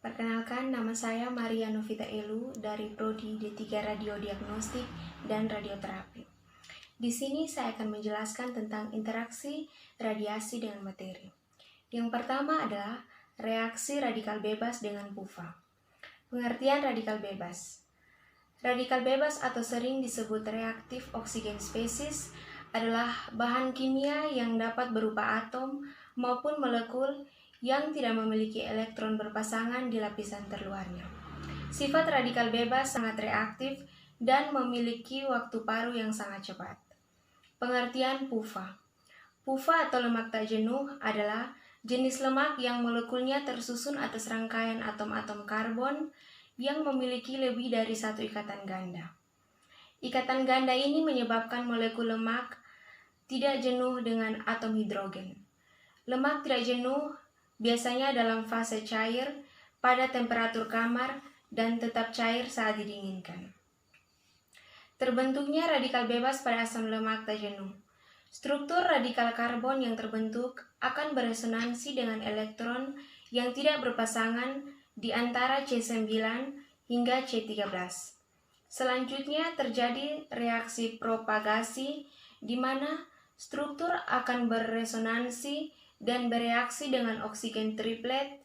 Perkenalkan, nama saya Maria Novita Elu dari Prodi D3 Radiodiagnostik dan Radioterapi. Di sini saya akan menjelaskan tentang interaksi radiasi dengan materi. Yang pertama adalah reaksi radikal bebas dengan PUFA. Pengertian radikal bebas. Radikal bebas atau sering disebut reaktif oksigen species adalah bahan kimia yang dapat berupa atom maupun molekul yang tidak memiliki elektron berpasangan di lapisan terluarnya. Sifat radikal bebas sangat reaktif dan memiliki waktu paruh yang sangat cepat. Pengertian PUFA. PUFA atau lemak tak jenuh adalah jenis lemak yang molekulnya tersusun atas rangkaian atom-atom karbon yang memiliki lebih dari satu ikatan ganda. Ikatan ganda ini menyebabkan molekul lemak tidak jenuh dengan atom hidrogen. Lemak tidak jenuh biasanya dalam fase cair pada temperatur kamar dan tetap cair saat didinginkan. Terbentuknya radikal bebas pada asam lemak tak jenuh. Struktur radikal karbon yang terbentuk akan beresonansi dengan elektron yang tidak berpasangan di antara C9 hingga C13. Selanjutnya terjadi reaksi propagasi di mana struktur akan beresonansi dan bereaksi dengan oksigen triplet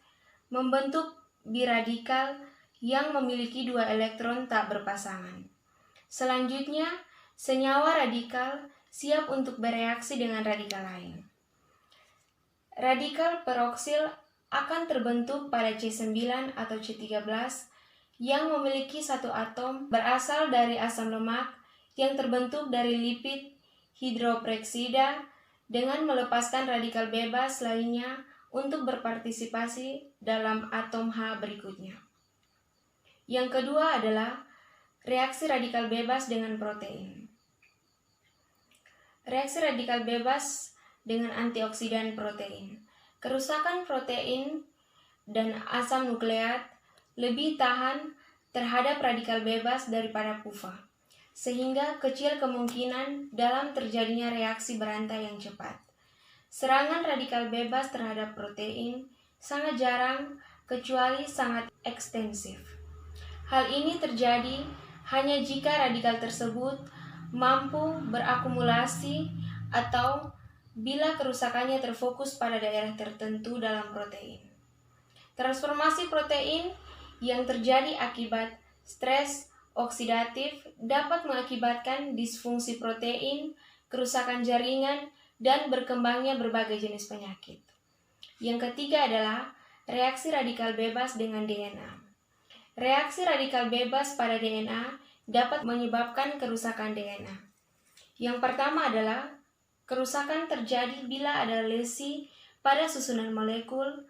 membentuk biradikal yang memiliki dua elektron tak berpasangan. Selanjutnya, senyawa radikal siap untuk bereaksi dengan radikal lain. Radikal peroksil akan terbentuk pada C9 atau C13 yang memiliki satu atom berasal dari asam lemak yang terbentuk dari lipid hidroperoksida dengan melepaskan radikal bebas lainnya untuk berpartisipasi dalam atom H berikutnya. Yang kedua adalah reaksi radikal bebas dengan protein. Reaksi radikal bebas dengan antioksidan protein. Kerusakan protein dan asam nukleat lebih tahan terhadap radikal bebas daripada PUFA, sehingga kecil kemungkinan dalam terjadinya reaksi berantai yang cepat. Serangan radikal bebas terhadap protein sangat jarang kecuali sangat ekstensif. Hal ini terjadi hanya jika radikal tersebut mampu berakumulasi atau bila kerusakannya terfokus pada daerah tertentu dalam protein. Transformasi protein yang terjadi akibat stres oksidatif dapat mengakibatkan disfungsi protein, kerusakan jaringan, dan berkembangnya berbagai jenis penyakit. Yang ketiga adalah reaksi radikal bebas dengan DNA. Reaksi radikal bebas pada DNA dapat menyebabkan kerusakan DNA. Yang pertama adalah kerusakan terjadi bila ada lesi pada susunan molekul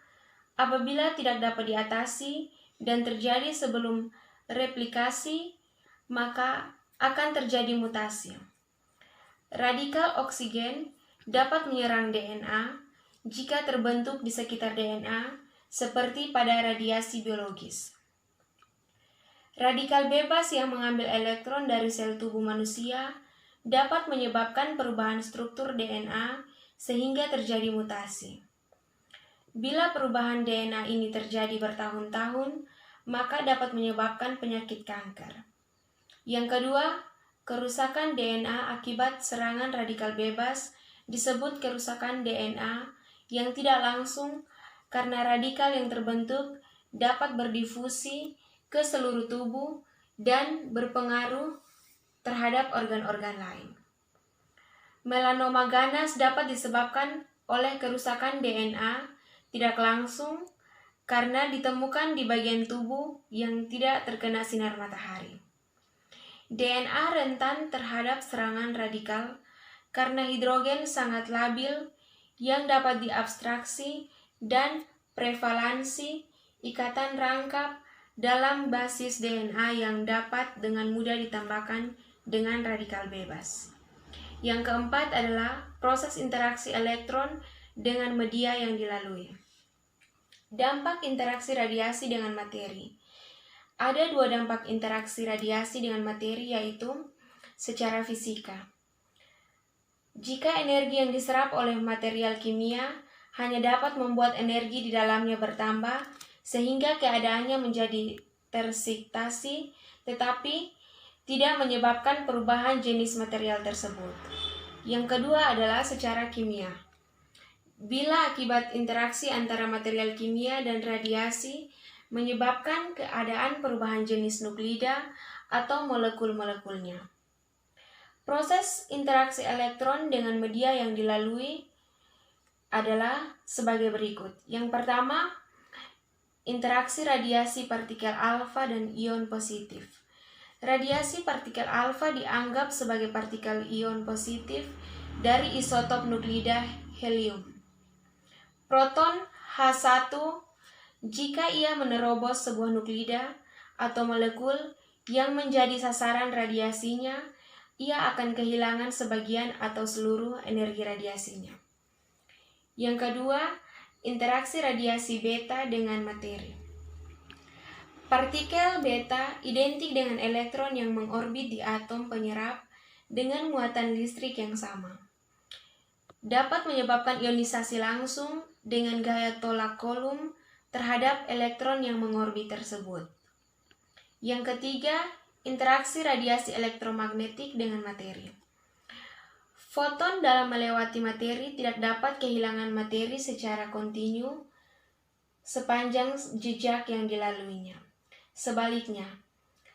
apabila tidak dapat diatasi dan terjadi sebelum replikasi, maka akan terjadi mutasi. Radikal oksigen dapat menyerang DNA jika terbentuk di sekitar DNA seperti pada radiasi biologis. Radikal bebas yang mengambil elektron dari sel tubuh manusia dapat menyebabkan perubahan struktur DNA sehingga terjadi mutasi. Bila perubahan DNA ini terjadi bertahun-tahun, maka dapat menyebabkan penyakit kanker. Yang kedua, kerusakan DNA akibat serangan radikal bebas disebut kerusakan DNA yang tidak langsung karena radikal yang terbentuk dapat berdifusi ke seluruh tubuh dan berpengaruh terhadap organ-organ lain. Melanoma ganas dapat disebabkan oleh kerusakan DNA tidak langsung karena ditemukan di bagian tubuh yang tidak terkena sinar matahari. DNA rentan terhadap serangan radikal karena hidrogen sangat labil yang dapat diabstraksi dan prevalensi ikatan rangkap dalam basis DNA yang dapat dengan mudah ditambahkan dengan radikal bebas. Yang keempat adalah proses interaksi elektron dengan media yang dilalui. Dampak interaksi radiasi dengan materi. Ada dua dampak interaksi radiasi dengan materi, yaitu secara fisika. Jika energi yang diserap oleh material kimia hanya dapat membuat energi di dalamnya bertambah, sehingga keadaannya menjadi tereksitasi, tetapi tidak menyebabkan perubahan jenis material tersebut. Yang kedua adalah secara kimia. Bila akibat interaksi antara material kimia dan radiasi menyebabkan keadaan perubahan jenis nuklida atau molekul-molekulnya. Proses interaksi elektron dengan media yang dilalui adalah sebagai berikut. Yang pertama, interaksi radiasi partikel alfa dan ion positif. Radiasi partikel alfa dianggap sebagai partikel ion positif dari isotop nuklida helium. Proton H1 jika ia menerobos sebuah nuklida atau molekul yang menjadi sasaran radiasinya, ia akan kehilangan sebagian atau seluruh energi radiasinya. Yang kedua, interaksi radiasi beta dengan materi. Partikel beta identik dengan elektron yang mengorbit di atom penyerap dengan muatan listrik yang sama. Dapat menyebabkan ionisasi langsung dengan gaya tolak Coulomb terhadap elektron yang mengorbit tersebut. Yang ketiga, interaksi radiasi elektromagnetik dengan materi. Foton dalam melewati materi tidak dapat kehilangan materi secara kontinu sepanjang jejak yang dilaluinya. Sebaliknya,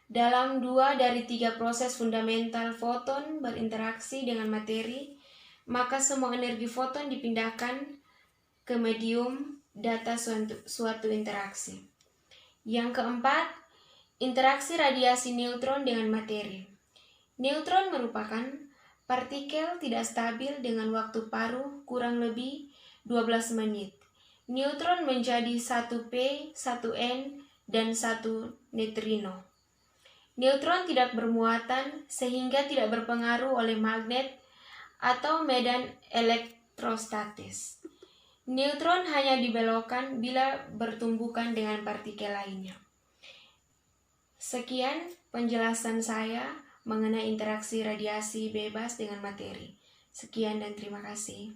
dalam 2 dari 3 proses fundamental foton berinteraksi dengan materi, maka semua energi foton dipindahkan ke medium data suatu interaksi. Yang keempat, interaksi radiasi neutron dengan materi. Neutron merupakan partikel tidak stabil dengan waktu paruh kurang lebih 12 menit. Neutron menjadi 1P, 1N, dan 1 neutrino. Neutron tidak bermuatan sehingga tidak berpengaruh oleh magnet atau medan elektrostatis. Neutron hanya dibelokkan bila bertumbukan dengan partikel lainnya. Sekian penjelasan saya mengenai interaksi radiasi bebas dengan materi. Sekian dan terima kasih.